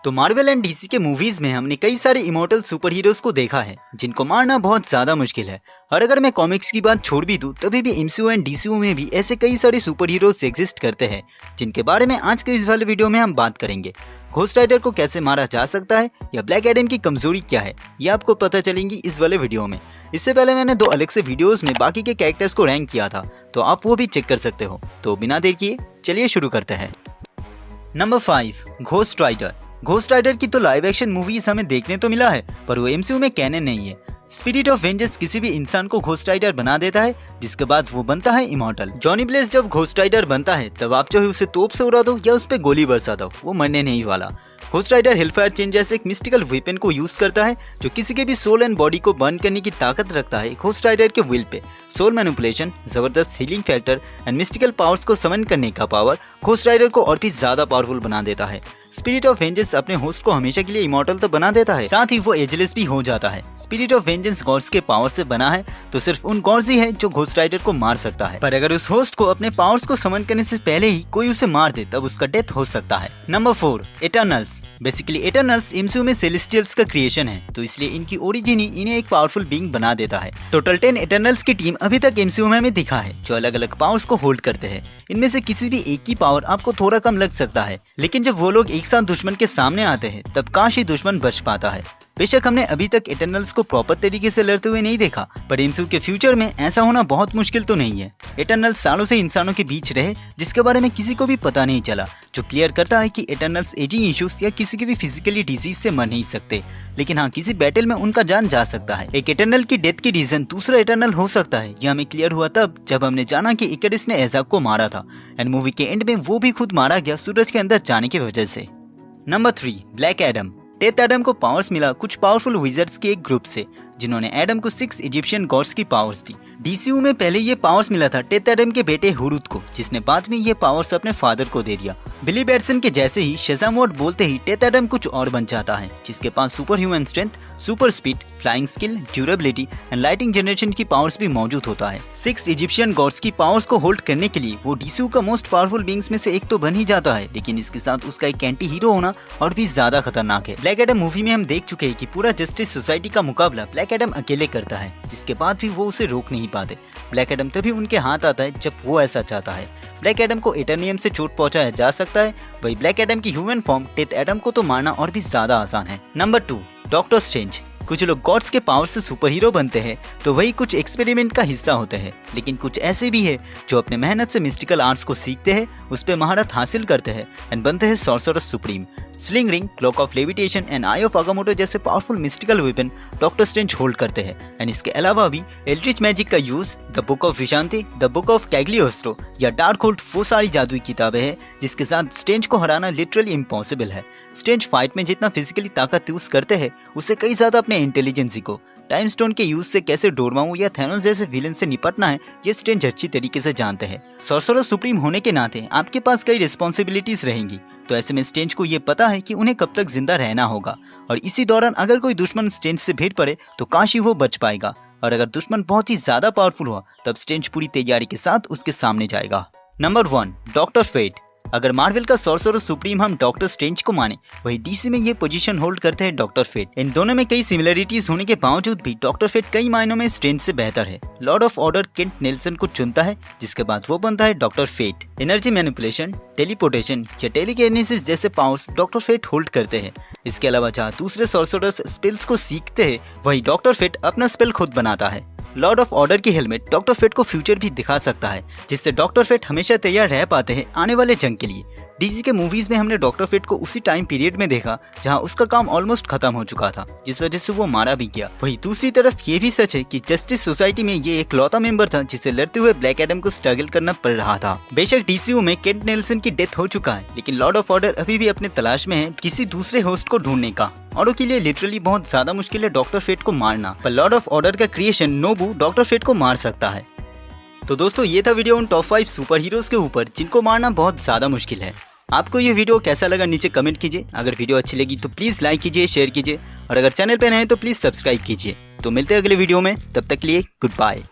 तो Marvel and DC के movies में हमने कई सारे इमॉर्टल सुपर हीरोज को देखा है जिनको मारना बहुत ज्यादा मुश्किल है। और अगर मैं कॉमिक्स की बात छोड़ भी दूं तभी भी एमसीयू एंड डीसीयू में भी ऐसे कई सारे सुपर हीरोज एग्जिस्ट करते हैं जिनके बारे में आज के इस वाले वीडियो में हम बात करेंगे। घोस्ट राइडर को कैसे मारा जा सकता है या ब्लैक एडम की कमजोरी क्या है, ये आपको पता चलेंगी इस वाले वीडियो में। इससे पहले मैंने 2 अलग से वीडियोस में बाकी के कैरेक्टर्स को रैंक किया था, तो आप वो भी चेक कर सकते हो। तो बिना देर किए चलिए शुरू करते हैं। Number 5, Ghost Rider. Ghost Rider की तो लाइव एक्शन मूवीज हमें देखने तो मिला है, पर वो एमसीयू में कैनन नहीं है। स्पिरिट ऑफ वेंजेंस किसी भी इंसान को घोस्ट राइडर बना देता है, जिसके बाद वो बनता है इमॉर्टल। जॉनी ब्लेज जब घोस्ट राइडर बनता है तब आप चाहे उसे तोप से उड़ा दो या उस पर गोली बरसा दो, वो मरने नहीं वाला। घोस्ट राइडर हिलफायर चेन जैसे एक मिस्टिकल वेपन को यूज करता है जो किसी के भी सोल एंड बॉडी को बर्न करने की ताकत रखता है। घोस्ट राइडर के विल पे सोल मैनिपुलेशन, जबरदस्त healing factor and mystical powers को समन करने का पावर घोस्ट राइडर को और भी ज्यादा पावरफुल बना देता है। स्पिरिट ऑफ वेंजेंस अपने होस्ट को हमेशा के लिए इमॉर्टल तो बना देता है, साथ ही वो एजलेस भी हो जाता है। स्पिरिट ऑफ वेंजेंस गॉड्स के पावर से बना है, तो सिर्फ उन गॉड्स ही है जो घोस्ट राइडर को मार सकता है। पर अगर उस होस्ट को अपने पावर्स को समन करने से पहले ही कोई उसे मार दे तब उसका डेथ हो सकता है। Number 4, Eternals. Basically Eternals MCU में सेलेस्टियल्स का क्रिएशन है, तो इसलिए इनकी ओरिजिन ही इन्हें एक पावरफुल बीइंग बना देता है। टोटल 10 इटर्नल्स की टीम अभी तक एमसीयू में हमें दिखा है जो अलग अलग पावर्स को होल्ड करते हैं। इनमें से किसी भी एक की पावर आपको थोड़ा कम लग सकता है, लेकिन जब वो लोग एक साथ दुश्मन के सामने आते हैं तब काश ही दुश्मन बच पाता है। बेशक हमने अभी तक इटर्नल्स को प्रॉपर तरीके से लड़ते हुए नहीं देखा, पर एमसीयू के फ्यूचर में ऐसा होना बहुत मुश्किल तो नहीं है। इटर्नल्स सालों से इंसानों के बीच रहे जिसके बारे में किसी को भी पता नहीं चला, जो क्लियर करता है कि इटर्नल्स एजिंग इश्यूज या किसी के भी फिजिकली डिजीज से मर नहीं सकते, लेकिन हाँ किसी बैटल में उनका जान जा सकता है। एक इटर्नल की डेथ की रीजन दूसरा इटर्नल हो सकता है, यह हमें क्लियर हुआ तब जब हमने जाना कि इकरिस ने एजाक को मारा था एंड मूवी के एंड में वो भी खुद मारा गया सूरज के अंदर जाने की वजह से। Number 3, black Adam. Death Adam को पावर्स मिला कुछ पावरफुल विजर्ड्स के एक ग्रुप से, जिन्होंने एडम को 6 इजिप्शियन गॉड्स की पावर्स दी। डीसीयू में पहले ये पावर्स मिला था डेथ एडम के बेटे हुरुत को, जिसने बाद में ये पावर्स अपने फादर को दे दिया। बिली बैटसन के जैसे ही शेज़ाम वर्ड बोलते ही डेथ एडम कुछ और बन जाता है, जिसके पास super human strength, super speed, flying skill, durability and lightning generation की पावर्स भी मौजूद होता है। 6 इजिप्शियन गॉड्स की पावर्स को होल्ड करने के लिए वो डीसीयू का मोस्ट पावरफुल बीइंग्स में से एक तो बन ही जाता है, लेकिन इसके साथ उसका एक एंटी हीरो होना और भी ज्यादा खतरनाक है। ब्लैक एडम मूवी में हम देख चुके हैं कि पूरा जस्टिस सोसाइटी का मुकाबला ब्लैक एडम अकेले करता है, जिसके बाद भी वो उसे रोक नहीं पाते। ब्लैक एडम तभी उनके हाथ आता है जब वो ऐसा चाहता है। ब्लैक एडम को एटर्नियम से चोट पहुंचाया जा सकता है, वही ब्लैक एडम की ह्यूमन फॉर्म डेथ एडम को तो मारना और भी ज्यादा आसान है। Number 2, doctor strange. कुछ लोग गॉड्स के पावर से सुपर हीरो बनते हैं, तो वही कुछ एक्सपेरिमेंट का हिस्सा होते हैं, लेकिन कुछ ऐसे भी है जो अपने मेहनत से मिस्टिकल आर्ट्स को सीखते हैं, उस पर महारत हासिल करते हैं एंड बनते हैं sorcerer supreme. Sling ring, cloak of levitation and eye of Agamotto जैसे powerful mystical weapon doctor strange hold करते हैं। एंड इसके अलावा भी एल्ड्रिच मैजिक का use, the book of Vishanti, the book of Cagliostro या डार्क होल्ड वो सारी जादुई किताबें हैं जिसके साथ स्ट्रेंज को हराना लिटरली इम्पॉसिबल है। स्ट्रेंज फाइट में जितना फिजिकली ताकत यूज करते हैं उससे कई ज्यादा अपने इंटेलिजेंसी को, टाइम स्टोन के यूज से कैसे डोरमाऊ या थैनोस जैसे विलन से निपटना है, ये स्ट्रेंज अच्छी तरीके से जानते हैं। सॉर्सरर सुप्रीम होने के नाते आपके पास कई रिस्पॉन्सिबिलिटीज रहेंगी, तो ऐसे में स्ट्रेंज को ये पता है कि उन्हें कब तक जिंदा रहना होगा, और इसी दौरान अगर कोई दुश्मन स्ट्रेंज से भिड़ पड़े तो काश ही वो बच पाएगा, और अगर दुश्मन बहुत ही ज्यादा पावरफुल हुआ तब स्ट्रेंज पूरी तैयारी के साथ उसके सामने जाएगा। Number 1, Doctor Fate. अगर मार्वल का सॉर्सरर सुप्रीम हम डॉक्टर स्ट्रेंज को माने, वही डीसी में ये पोजीशन होल्ड करते हैं डॉक्टर फेट। इन दोनों में कई सिमिलरिटीज होने के बावजूद भी डॉक्टर फेट कई मायनों में स्ट्रेंज से बेहतर है। Lord of order Kent Nelson को चुनता है, जिसके बाद वो बनता है Doctor Fate. Energy manipulation, teleportation या टेलीकिनेसिस जैसे पावर्स डॉक्टर फेट होल्ड करते हैं। इसके अलावा जहाँ दूसरे सॉर्सरर्स स्पेल्स को सीखते हैं, वही डॉक्टर फेट अपना स्पेल खुद बनाता है। लॉर्ड ऑफ ऑर्डर की हेलमेट डॉक्टर फेट को फ्यूचर भी दिखा सकता है, जिससे डॉक्टर फेट हमेशा तैयार रह पाते हैं आने वाले जंग के लिए। डीसी के मूवीज में हमने डॉक्टर फेट को उसी टाइम पीरियड में देखा जहां उसका काम ऑलमोस्ट खत्म हो चुका था, जिस वजह से वो मारा भी गया। वही दूसरी तरफ ये भी सच है कि जस्टिस सोसाइटी में ये एक लौता मेंबर था जिसे लड़ते हुए ब्लैक एडम को स्ट्रगल करना पड़ रहा था। बेशक डीसीयू में केंट नेल्सन की डेथ हो चुका है, लेकिन लॉर्ड ऑफ ऑर्डर अभी भी अपने तलाश में है किसी दूसरे होस्ट को ढूंढने का, और के लिए लिटरली बहुत ज्यादा मुश्किल है डॉक्टर फेट को मारना, पर लॉर्ड ऑफ ऑर्डर का क्रिएशन नोबू डॉक्टर फेट को मार सकता है। तो दोस्तों ये था वीडियो उन टॉप 5 सुपर हीरोज के ऊपर जिनको मारना बहुत ज्यादा मुश्किल है। आपको ये वीडियो कैसा लगा नीचे कमेंट कीजिए। अगर वीडियो अच्छी लगी तो प्लीज लाइक कीजिए, शेयर कीजिए, और अगर चैनल पे नए हैं तो प्लीज सब्सक्राइब कीजिए। तो मिलते हैं अगले वीडियो में, तब तक के लिए गुड बाय।